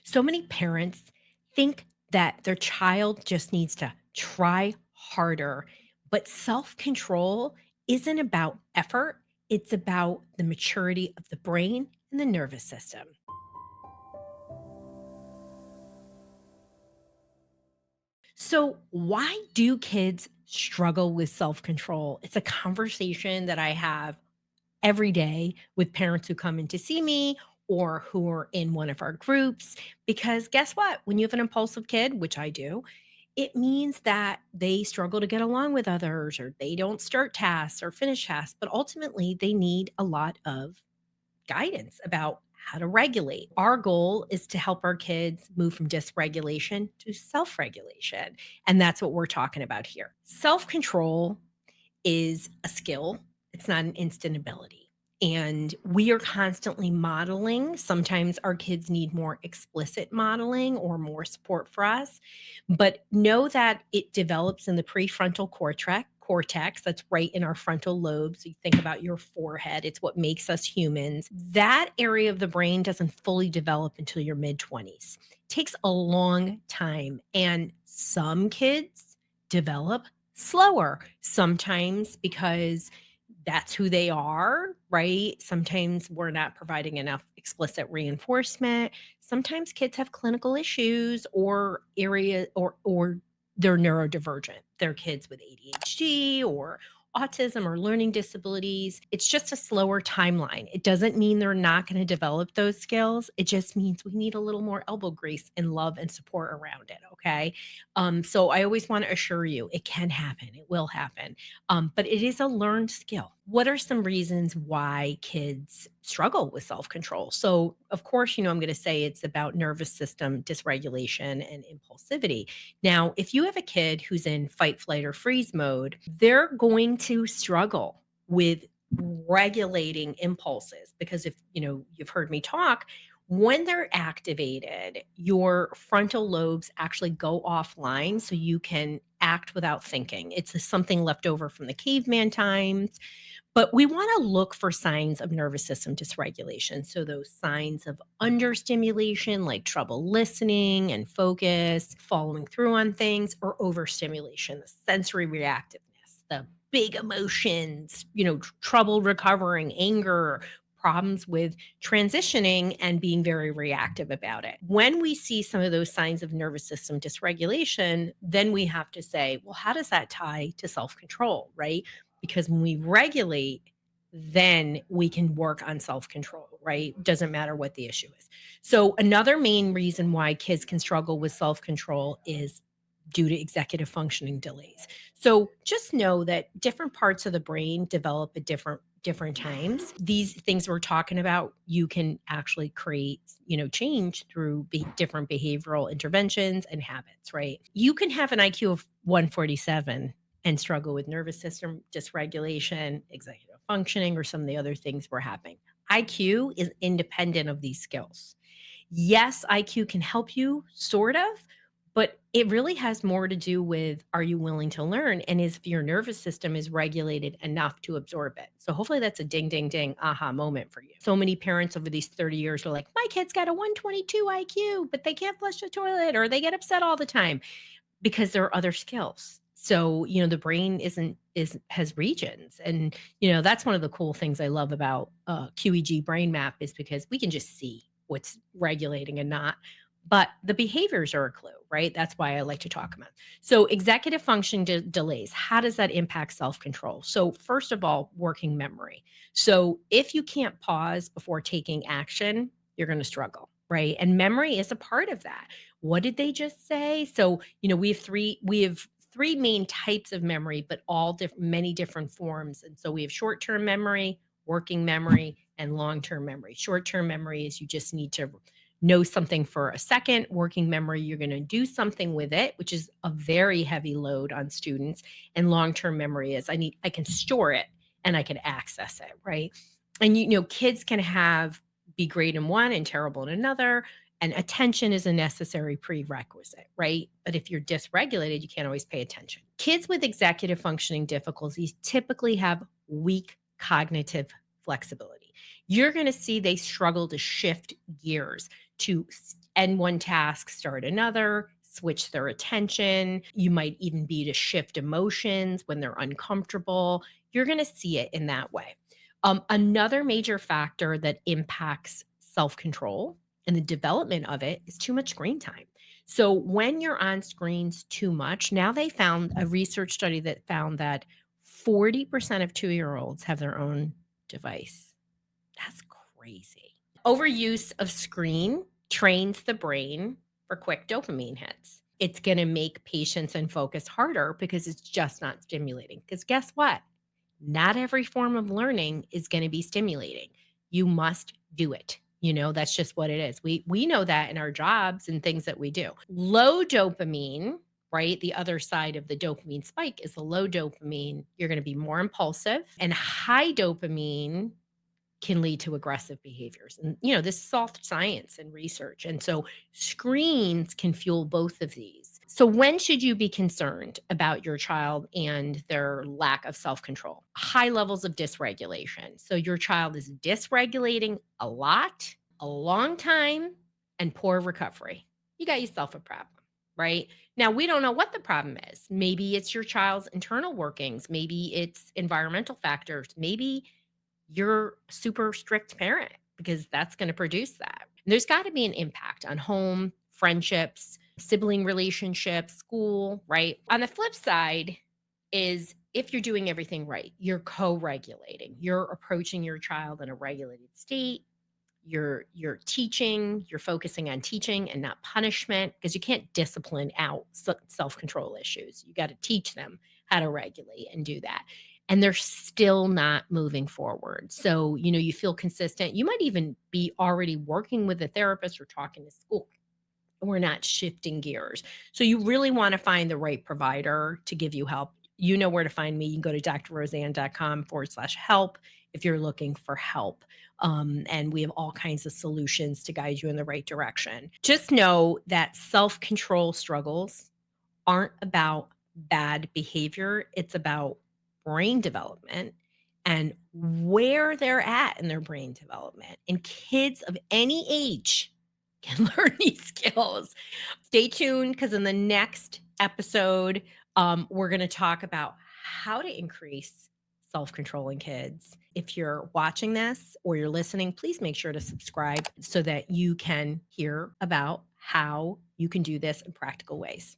So many parents think that their child just needs to try harder, but self control isn't about effort, it's about the maturity of the brain and the nervous system. So, why do kids struggle with self control? It's a conversation that I have every day with parents who come in to see me or who are in one of our groups. Because guess what? When you have an impulsive kid, which I do, it means that they struggle to get along with others or they don't start tasks or finish tasks. But ultimately, they need a lot of guidance about how to regulate. Our goal is to help our kids move from dysregulation to self regulation. And that's what we're talking about here. Self control is a skill, it's not an instant ability. And we are constantly modeling. Sometimes our kids need more explicit modeling or more support for us. But know that it develops in the prefrontal cortex that's right in our frontal lobes. You think about your forehead, it's what makes us humans. That area of the brain doesn't fully develop until your mid 20s. Takes a long time. And some kids develop slower, sometimes because that's who they are, right? Sometimes we're not providing enough explicit reinforcement. Sometimes kids have clinical issues or area or they're neurodivergent. They're kids with ADHD or autism or learning disabilities. It's just a slower timeline. It doesn't mean they're not going to develop those skills. It just means we need a little more elbow grease and love and support around it. Okay. So I always want to assure you it can happen, it will happen, but it is a learned skill. What are some reasons why kids struggle with self control? So, of course, I'm going to say it's about nervous system dysregulation and impulsivity. Now, if you have a kid who's in fight, flight, or freeze mode, they're going to struggle with regulating impulses because if you've heard me talk, when they're activated, your frontal lobes actually go offline so you can act without thinking. It's something left over from the caveman times, but we want to look for signs of nervous system dysregulation. So, those signs of understimulation, like trouble listening and focus, following through on things, or overstimulation, the sensory reactiveness, the big emotions, trouble recovering, anger, problems with transitioning and being very reactive about it. When we see some of those signs of nervous system dysregulation, then we have to say, well, how does that tie to self control, right? Because when we regulate, then we can work on self control, right? Doesn't matter what the issue is. So, another main reason why kids can struggle with self control is due to executive functioning delays. So just know that different parts of the brain develop at different times. These things we're talking about, you can actually create, change through different behavioral interventions and habits, right? You can have an IQ of 147 and struggle with nervous system dysregulation, executive functioning, or some of the other things we're having. IQ is independent of these skills. Yes, IQ can help you, sort of, but it really has more to do with, are you willing to learn? And is if your nervous system is regulated enough to absorb it. So hopefully that's a ding, ding, ding aha moment for you. So many parents over these 30 years are like, my kid's got a 122 IQ, but they can't flush the toilet or they get upset all the time because there are other skills. So, the brain has regions. And, that's one of the cool things I love about QEG brain map is because we can just see what's regulating and not. But the behaviors are a clue, right? That's why I like to talk about. So, executive function delays, how does that impact self control? So, first of all, working memory. So, if you can't pause before taking action, you're going to struggle, right? And memory is a part of that. What did they just say? So, we have three main types of memory, but all many different forms. And so we have short-term memory, working memory, and long-term memory. Short-term memory is you just need to know something for a second. Working memory, you're going to do something with it, which is a very heavy load on students. And long-term memory is I can store it and I can access it, right? And kids can be great in one and terrible in another. And attention is a necessary prerequisite, right? But if you're dysregulated, you can't always pay attention. Kids with executive functioning difficulties typically have weak cognitive flexibility. You're going to see they struggle to shift gears to end one task, start another, switch their attention. You might even be to shift emotions when they're uncomfortable. You're going to see it in that way. Another major factor that impacts self control and the development of it is too much screen time. So, when you're on screens too much, now they found a research study that found that 40% of 2-year olds have their own device. That's crazy. Overuse of screen trains the brain for quick dopamine hits. It's going to make patience and focus harder because it's just not stimulating. Because guess what? Not every form of learning is going to be stimulating. You must do it. That's just what it is. We know that in our jobs and things that we do. Low dopamine, right? The other side of the dopamine spike is the low dopamine. You're going to be more impulsive, and high dopamine can lead to aggressive behaviors. And, this is all science and research. And so screens can fuel both of these. So, when should you be concerned about your child and their lack of self control? High levels of dysregulation. So, your child is dysregulating a lot, a long time, and poor recovery. You got yourself a problem. Right now, we don't know what the problem is. Maybe it's your child's internal workings. Maybe it's environmental factors. Maybe you're a super strict parent because that's going to produce that. And there's got to be an impact on home, friendships, sibling relationships, school, right? On the flip side is if you're doing everything right, you're co-regulating, you're approaching your child in a regulated state, you're teaching, you're focusing on teaching and not punishment because you can't discipline out self-control issues. You got to teach them how to regulate and do that. And they're still not moving forward. So, you feel consistent. You might even be already working with a therapist or talking to school. We're not shifting gears. So you really want to find the right provider to give you help. You know where to find me. You can go to drroseann.com/help if you're looking for help. And we have all kinds of solutions to guide you in the right direction. Just know that self control struggles aren't about bad behavior, it's about brain development and where they're at in their brain development. And kids of any age can learn these skills. Stay tuned because in the next episode, we're going to talk about how to increase self control in kids. If you're watching this or you're listening, please make sure to subscribe so that you can hear about how you can do this in practical ways.